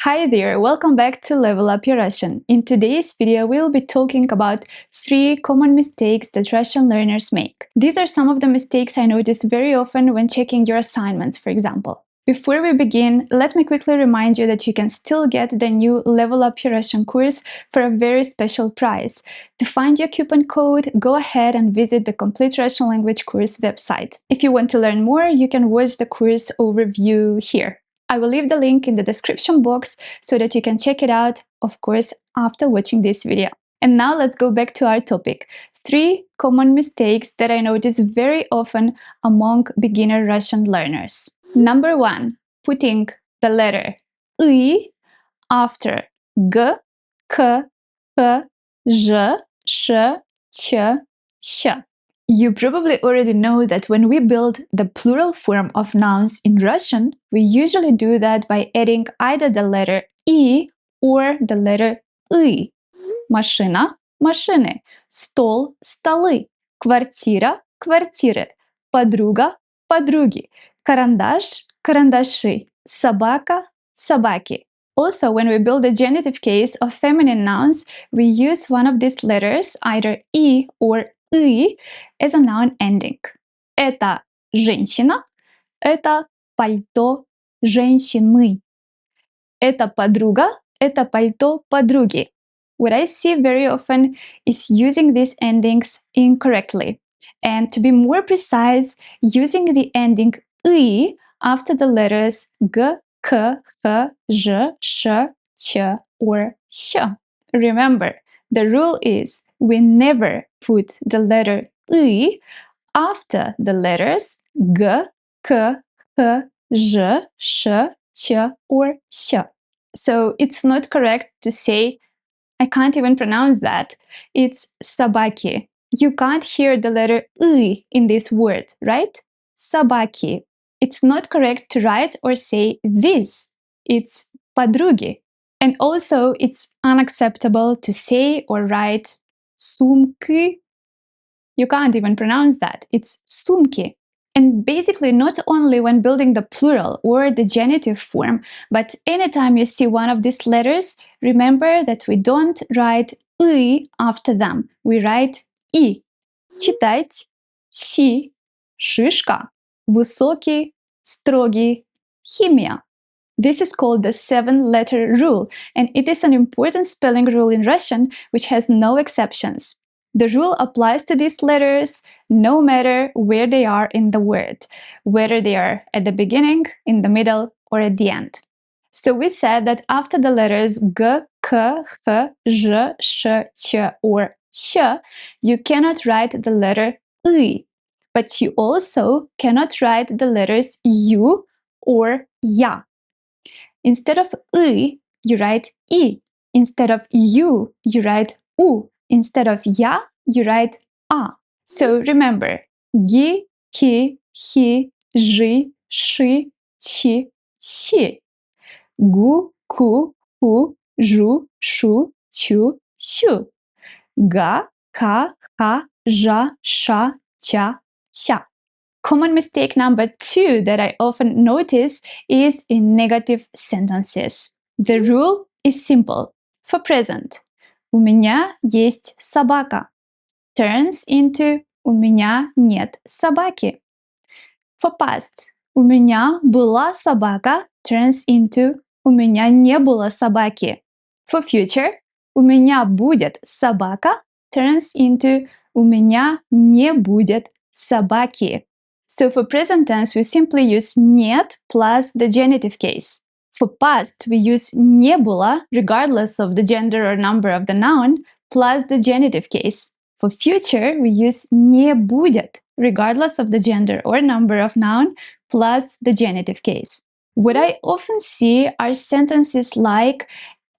Hi there, welcome back to Level Up Your Russian. In today's video, we'll be talking about 3 common mistakes that Russian learners make. These are some of the mistakes I notice very often when checking your assignments, for example. Before we begin, let me quickly remind you that you can still get the new Level Up Your Russian course for a very special price. To find your coupon code, go ahead and visit the Complete Russian Language course website. If you want to learn more, you can watch the course overview here. I will leave the link in the description box so that you can check it out, of course, after watching this video. And now let's go back to our topic. 3 common mistakes that I notice very often among beginner Russian learners. Number 1. Putting the letter I after G, K, P, J, Sh, Ch, Sh. You probably already know that when we build the plural form of nouns in Russian, we usually do that by adding either the letter I or the letter I. Машина – машины, стол – столы, квартира – квартиры, подруга – подруги, карандаш – карандаши, собака – собаки. Also, when we build the genitive case of feminine nouns, we use one of these letters, either I or «и», as a noun ending. Это женщина, это пальто женщины. Это подруга, это пальто подруги. What I see very often is using these endings incorrectly. And to be more precise, using the ending «и» after the letters «г», «к», «х», «ж», «ш», «ч», or «щ». Remember, the rule is we never put the letter «и» after the letters «г», «к», «х», «ж», «ш», «ч», or «щ». So it's not correct to say, I can't even pronounce that. It's собаки. You can't hear the letter «и» in this word, right? Собаки. It's not correct to write or say this. It's подруги. And also, it's unacceptable to say or write сумки. You can't even pronounce that. It's сумки. And basically, not only when building the plural or the genitive form, but anytime you see one of these letters, remember that we don't write «и» after them. We write «и». Читать «щи», шишка, высокий, строгий, химия. This is called the 7-letter rule, and it is an important spelling rule in Russian which has no exceptions. The rule applies to these letters no matter where they are in the word, whether they are at the beginning, in the middle, or at the end. So we said that after the letters G, K, H, J, Sh, Ch, or Sh, you cannot write the letter I, but you also cannot write the letters U or Ya. Instead of I, you write I. Instead of U, you write U. Instead of ya, you write a. So remember, gi, ki, hi, ji, shi, chi, xi. Gu, ku, hu, ju, shu, chu, shu. Ga, ka, ha, ja, sha, cha, xia. Common mistake number 2 that I often notice is in negative sentences. The rule is simple. For present, у меня есть собака turns into у меня нет собаки. For past, у меня была собака turns into у меня не было собаки. For future, у меня будет собака turns into у меня не будет собаки. So for present tense, we simply use нет plus the genitive case. For past, we use не было, regardless of the gender or number of the noun, plus the genitive case. For future, we use не будет, regardless of the gender or number of noun, plus the genitive case. What I often see are sentences like,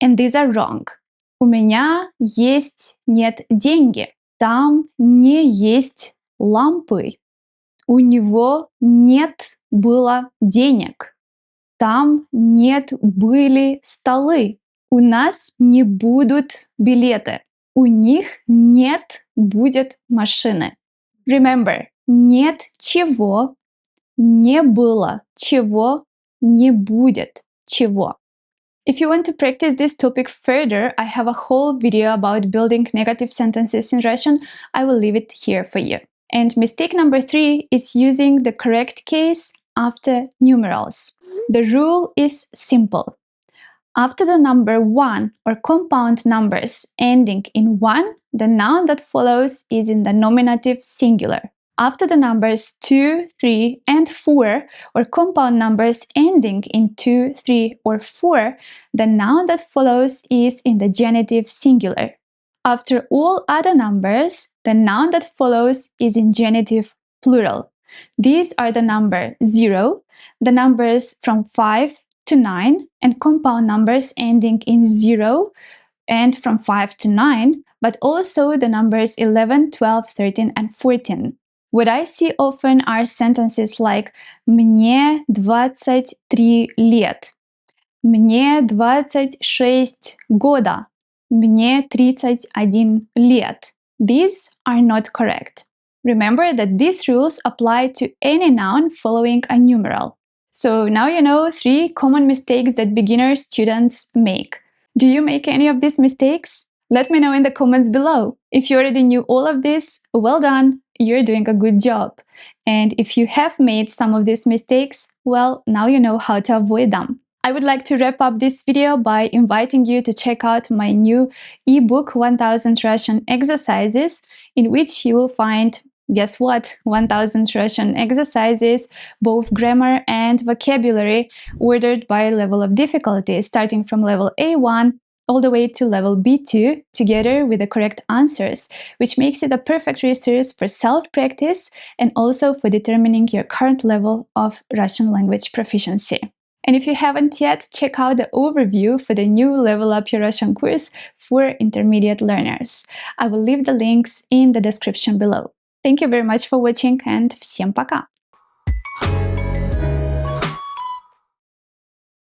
and these are wrong. У меня есть нет деньги. Там не есть лампы. У него нет было денег. Там нет были столы. У нас не будут билеты. У них нет будет машины. Remember, нет чего, не было чего, не будет чего. If you want to practice this topic further, I have a whole video about building negative sentences in Russian. I will leave it here for you. And mistake number 3 is using the correct case after numerals. The rule is simple. After the number 1 or compound numbers ending in 1, the noun that follows is in the nominative singular. After the numbers 2, 3, and 4, or compound numbers ending in 2, 3, or 4, the noun that follows is in the genitive singular. After all other numbers, the noun that follows is in genitive plural. These are the number 0, the numbers from 5 to 9, and compound numbers ending in 0 and from 5 to 9, but also the numbers 11, 12, 13, and 14. What I see often are sentences like «Мне 23 лет», «Мне 26 года», «Мне 31 лет». These are not correct. Remember that these rules apply to any noun following a numeral. So now you know 3 common mistakes that beginner students make. Do you make any of these mistakes? Let me know in the comments below. If you already knew all of this, well done, you're doing a good job. And if you have made some of these mistakes, well, now you know how to avoid them. I would like to wrap up this video by inviting you to check out my new ebook 1000 Russian exercises, in which you will find, guess what, 1000 Russian exercises, both grammar and vocabulary, ordered by level of difficulty, starting from level A1 all the way to level B2, together with the correct answers, which makes it a perfect resource for self-practice and also for determining your current level of Russian language proficiency. And if you haven't yet, check out the overview for the new Level Up Your Russian course for intermediate learners. I will leave the links in the description below. Thank you very much for watching, and всем пока!